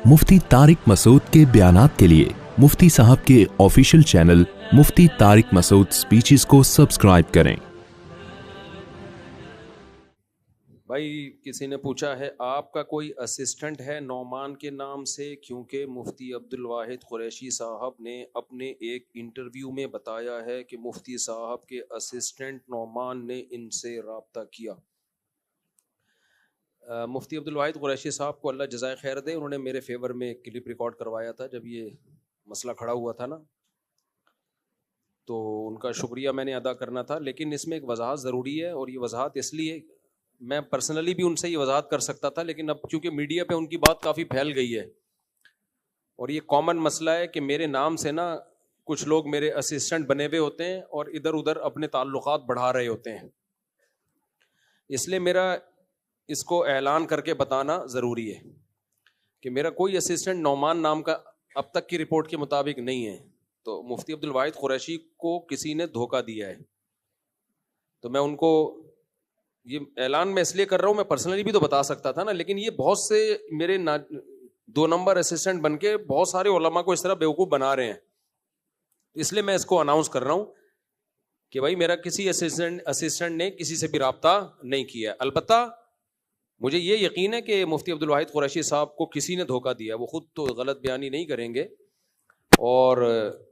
मुफ्ती तारिक मसूद के बयानात के लिए मुफ्ती साहब के ऑफिशियल चैनल मुफ्ती तारिक मसूद स्पीचेस को सब्सक्राइब करें। भाई किसी ने पूछा है आपका कोई असिस्टेंट है नौमान के नाम से, क्योंकि मुफ्ती अब्दुल वाहिद कुरैशी साहब ने अपने एक इंटरव्यू में बताया है कि मुफ्ती साहब के असिस्टेंट नौमान ने इनसे रब्ता किया। मुफ्ती अब्दुल वाहिद कुरैशी साहब को अल्लाह जज़ाए खैर दे, उन्होंने मेरे फेवर में क्लिप रिकॉर्ड करवाया था जब ये मसला खड़ा हुआ था ना, तो उनका शुक्रिया मैंने अदा करना था। लेकिन इसमें एक वजाहत ज़रूरी है, और ये वजाहत इसलिए, मैं पर्सनली भी उनसे ये वजाहत कर सकता था, लेकिन अब क्योंकि मीडिया पे उनकी बात काफ़ी फैल गई है और ये कॉमन मसला है कि मेरे नाम से ना कुछ लोग मेरे असिस्टेंट बने हुए होते हैं और इधर उधर अपने ताल्लुकात बढ़ा रहे होते हैं, इसलिए मेरा इसको ऐलान करके बताना ज़रूरी है कि मेरा कोई असिस्टेंट नौमान नाम का अब तक की रिपोर्ट के मुताबिक नहीं है। तो मुफ्ती अब्दुल वाहिद कुरैशी को किसी ने धोखा दिया है, तो मैं उनको ये ऐलान मैं इसलिए कर रहा हूँ, मैं पर्सनली भी तो बता सकता था ना, लेकिन ये बहुत से मेरे दो नंबर असिस्टेंट बन के बहुत सारे उलमा को इस तरह बेवकूफ़ बना रहे हैं, इसलिए मैं इसको अनाउंस कर रहा हूँ कि भाई मेरा किसी असिस्टेंट ने किसी से भी रब्ता नहीं किया। अलबत्ता मुझे ये यकीन है कि मुफ्ती अब्दुल वाहिद कुरैशी साहब को किसी ने धोखा दिया, वो खुद तो गलत बयानी नहीं करेंगे, और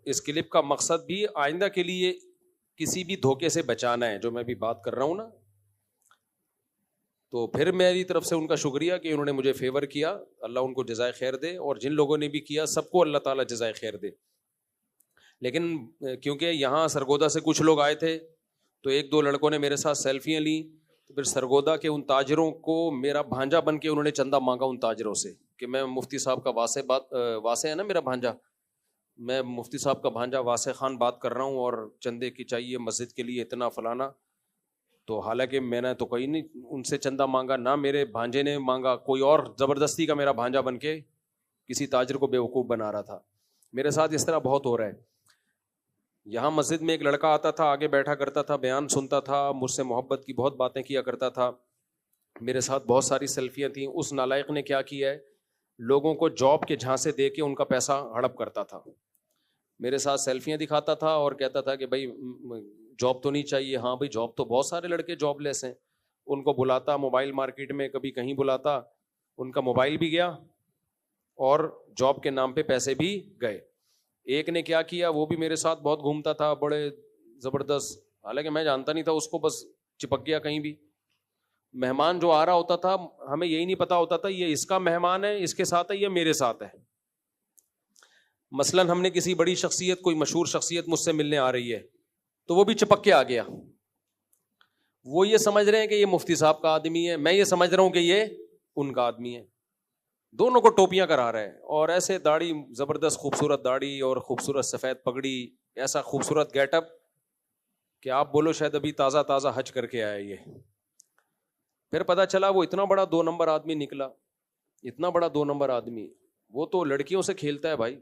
इस क्लिप का मकसद भी आइंदा के लिए किसी भी धोखे से बचाना है, जो मैं भी बात कर रहा हूँ ना। तो फिर मेरी तरफ से उनका शुक्रिया कि उन्होंने मुझे फेवर किया, अल्लाह उनको जज़ाए खैर दे, और जिन लोगों ने भी किया सबको अल्लाह ताला जज़ाए खैर दे। लेकिन क्योंकि यहाँ सरगोदा से कुछ लोग आए थे, तो एक दो लड़कों ने मेरे साथ सेल्फियाँ ली, तो फिर सरगोदा के उन ताजरों को मेरा भांजा बन के उन्होंने चंदा मांगा उन ताजरों से कि मैं मुफ्ती साहब का वासे है ना मेरा भांजा, मैं मुफ्ती साहब का भांजा वासे खान बात कर रहा हूँ और चंदे की चाहिए मस्जिद के लिए इतना फलाना। तो हालांकि मैंने तो कहीं नहीं उनसे चंदा मांगा, ना मेरे भांजे ने मांगा, कोई और ज़बरदस्ती का मेरा भांजा बन के किसी ताजर को बेवकूफ़ बना रहा था। मेरे साथ इस तरह बहुत हो रहा है। यहाँ मस्जिद में एक लड़का आता था, आगे बैठा करता था, बयान सुनता था, मुझसे मोहब्बत की बहुत बातें किया करता था, मेरे साथ बहुत सारी सेल्फियाँ थीं। उस नालायक ने क्या किया है, लोगों को जॉब के झांसे दे के उनका पैसा हड़प करता था, मेरे साथ सेल्फियाँ दिखाता था और कहता था कि भाई जॉब तो नहीं चाहिए। हाँ भाई जॉब तो बहुत सारे लड़के जॉबलेस हैं, उनको बुलाता मोबाइल मार्केट में, कभी कहीं बुलाता, उनका मोबाइल भी गया और जॉब के नाम पे पैसे भी गए। एक ने क्या किया, वो भी मेरे साथ बहुत घूमता था, बड़े ज़बरदस्त, हालांकि मैं जानता नहीं था उसको, बस चिपक गया कहीं भी। मेहमान जो आ रहा होता था हमें यही नहीं पता होता था ये इसका मेहमान है, इसके साथ है, ये मेरे साथ है। मसलन हमने किसी बड़ी शख्सियत, कोई मशहूर शख्सियत मुझसे मिलने आ रही है, तो वो भी चिपक के आ गया। वो ये समझ रहे हैं कि ये मुफ्ती साहब का आदमी है, मैं ये समझ रहा हूँ कि ये उनका आदमी है, दोनों को टोपियां करा रहे हैं, और ऐसे दाढ़ी, जबरदस्त खूबसूरत दाढ़ी और खूबसूरत सफेद पगड़ी, ऐसा खूबसूरत गेटअप कि आप बोलो शायद अभी ताज़ा ताज़ा हज करके आया ये। फिर पता चला वो इतना बड़ा दो नंबर आदमी निकला, इतना बड़ा दो नंबर आदमी, वो तो लड़कियों से खेलता है भाई।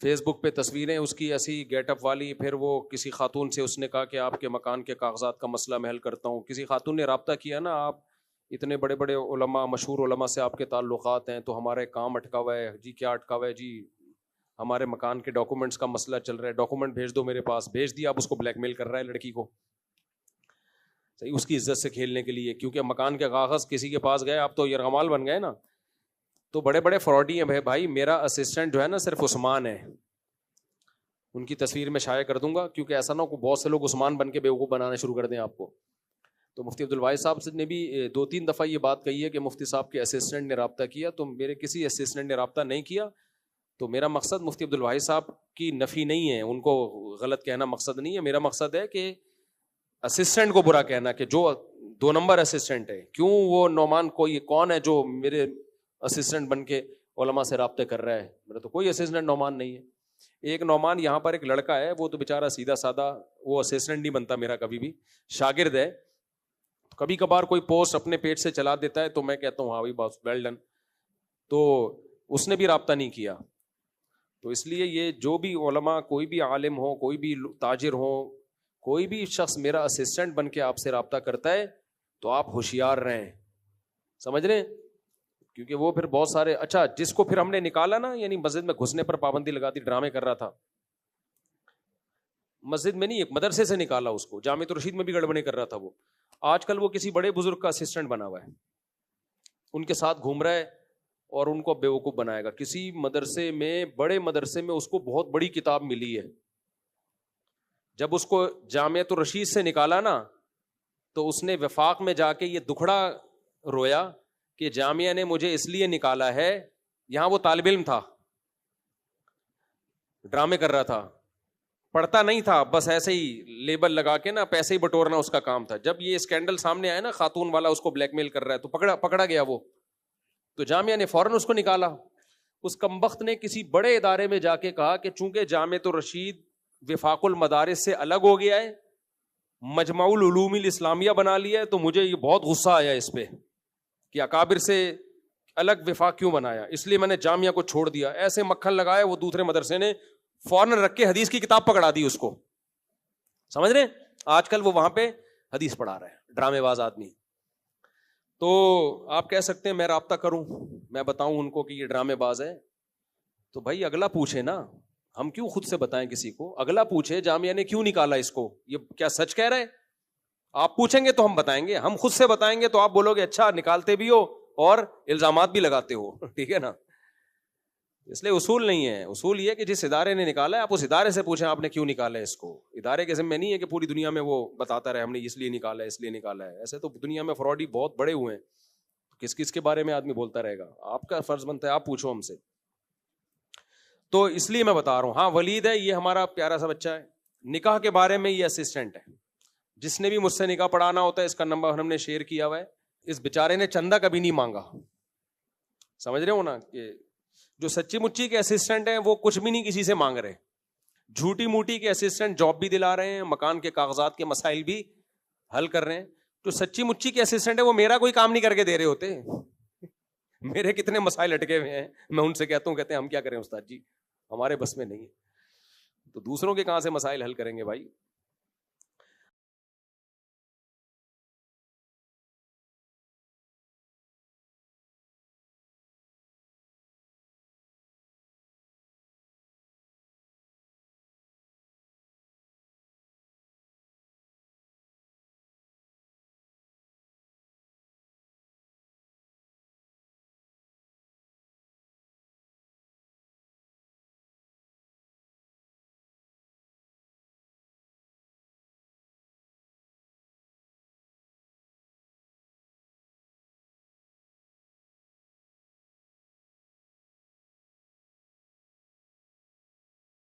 फेसबुक पे तस्वीरें उसकी ऐसी गेटअप वाली, फिर वो किसी खातून से उसने कहा कि आपके मकान के कागजात का मसला मैं हल करता हूँ। किसी खातून ने रब्ता किया ना, आप इतने बड़े बड़े उलमा, मशहूर उलमा से आपके ताल्लुकात हैं, तो हमारे काम अटका हुआ है जी। क्या अटका हुआ है जी? हमारे मकान के डॉक्यूमेंट्स का मसला चल रहा है, डॉक्यूमेंट भेज दो मेरे पास। भेज दिया, अब उसको ब्लैकमेल कर रहा है लड़की को, सही उसकी इज्जत से खेलने के लिए, क्योंकि मकान के कागज़ किसी के पास गए, आप तो यरगमाल बन गए ना। तो बड़े बड़े फ्रॉडी हैं भाई। मेरा असिस्टेंट जो है ना सिर्फ उस्मान है, उनकी तस्वीर में शाया कर दूंगा, क्योंकि ऐसा ना हो बहुत से लोग उस्मान बन के बेवकूफ़ बनाना शुरू कर दें आपको। तो मुफ्ती अब्दुल वाहिद साहब ने भी 2-3 दफ़ा ये बात कही है कि मुफ्ती साहब के असिस्टेंट ने रब्ता किया, तो मेरे किसी असिस्टेंट ने रब्ता नहीं किया। तो मेरा मकसद मुफ्ती अब्दुल वाहिद साहब की नफ़ी नहीं है, उनको गलत कहना मकसद नहीं है। मेरा मकसद है कि असिस्टेंट को बुरा कहना कि जो 2 नंबर असिस्टेंट है, क्यों वो नौमान कोई कौन है जो मेरे असिस्टेंट बन के उलमा से रब्ते कर रहा है? मेरा तो कोई असिस्टेंट नौमान नहीं है। एक नौमान यहाँ पर एक लड़का है, वो तो बेचारा सीधा साधा, वो असिस्टेंट नहीं बनता मेरा कभी भी, शागिर्द है। कभी कभार कोई पोस्ट अपने पेट से चला देता है, तो मैं कहता हूँ हाँ भाई बस वेल डन। तो उसने भी रब्ता नहीं किया। तो इसलिए ये जो भी उलमा, कोई भी आलिम हो, कोई भी ताजिर हो, कोई भी शख्स मेरा असिस्टेंट बन के आपसे रब्ता करता है, तो आप होशियार रहें, समझ रहे हैं? کیونکہ وہ پھر بہت سارے, اچھا جس کو پھر ہم نے نکالا نا, یعنی مسجد میں گھسنے پر پابندی لگا دی, ڈرامے کر رہا تھا, مسجد میں نہیں ایک مدرسے سے نکالا اس کو, جامعۃ الرشید میں بھی گڑبڑی کر رہا تھا وہ, آج کل وہ کسی بڑے بزرگ کا اسسٹنٹ بنا ہوا ہے, ان کے ساتھ گھوم رہا ہے اور ان کو بیوقوف بنائے گا. کسی مدرسے میں, بڑے مدرسے میں اس کو بہت بڑی کتاب ملی ہے, جب اس کو جامعۃ الرشید سے نکالا نا تو اس نے وفاق میں جا کے یہ دکھڑا رویا کہ جامعہ نے مجھے اس لیے نکالا ہے, یہاں وہ طالب علم تھا, ڈرامے کر رہا تھا, پڑھتا نہیں تھا, بس ایسے ہی لیبل لگا کے نا پیسے ہی بٹورنا اس کا کام تھا. جب یہ اسکینڈل سامنے آیا نا, خاتون والا اس کو بلیک میل کر رہا ہے, تو پکڑا گیا وہ, تو جامعہ نے فوراً اس کو نکالا. اس کمبخت نے کسی بڑے ادارے میں جا کے کہا کہ چونکہ جامعۃ الرشید وفاق المدارس سے الگ ہو گیا ہے, مجمع العلوم الاسلامیہ بنا لیا ہے, تو مجھے یہ بہت غصہ آیا اس پہ کہ اکابر سے الگ وفاق کیوں بنایا, اس لیے میں نے جامعہ کو چھوڑ دیا. ایسے مکھن لگایا, وہ دوسرے مدرسے نے فوراً رکھ کے حدیث کی کتاب پکڑا دی اس کو, سمجھ رہے ہیں, آج کل وہ وہاں پہ حدیث پڑھا رہا ہے, ڈرامے باز آدمی. تو آپ کہہ سکتے ہیں میں رابطہ کروں, میں بتاؤں ان کو کہ یہ ڈرامے باز ہے, تو بھائی اگلا پوچھے نا, ہم کیوں خود سے بتائیں کسی کو, اگلا پوچھے جامعہ نے کیوں نکالا اس کو, یہ کیا سچ کہہ رہے, آپ پوچھیں گے تو ہم بتائیں گے, ہم خود سے بتائیں گے تو آپ بولو گے اچھا نکالتے بھی ہو اور الزامات بھی لگاتے ہو, ٹھیک ہے نا. اس لیے اصول نہیں ہے, اصول یہ کہ جس ادارے نے نکالا ہے آپ اس ادارے سے پوچھیں آپ نے کیوں نکالا ہے اس کو. ادارے کے ذمہ نہیں ہے کہ پوری دنیا میں وہ بتاتا رہے ہم نے اس لیے نکالا ہے اس لیے نکالا ہے. ایسے تو دنیا میں فراڈی بہت بڑے ہوئے ہیں, کس کس کے بارے میں آدمی بولتا رہے گا, آپ کا فرض بنتا ہے آپ پوچھو ہم سے. تو اس لیے میں بتا رہا ہوں. ہاں ولید ہے, یہ ہمارا پیارا سا بچہ ہے, نکاح کے بارے میں یہ اسسٹنٹ ہے, جس نے بھی مجھ سے نکاح پڑھانا ہوتا ہے اس کا نمبر ہم نے شیئر کیا ہوا ہے. اس بیچارے نے چندہ کبھی نہیں مانگا, سمجھ رہے ہو نا, کہ جو سچی مچی کے اسسٹنٹ ہیں وہ کچھ بھی نہیں کسی سے مانگ رہے, جھوٹی موٹی کے اسسٹنٹ جاب بھی دلا رہے ہیں, مکان کے کاغذات کے مسائل بھی حل کر رہے ہیں. جو سچی مچی کے اسسٹنٹ ہے وہ میرا کوئی کام نہیں کر کے دے رہے ہوتے. میرے کتنے مسائل اٹکے ہوئے ہیں, میں ان سے کہتا ہوں, کہتے ہیں ہم کیا کریں استاد جی, ہمارے بس میں نہیں ہے. تو دوسروں کے کہاں سے مسائل حل کریں گے بھائی,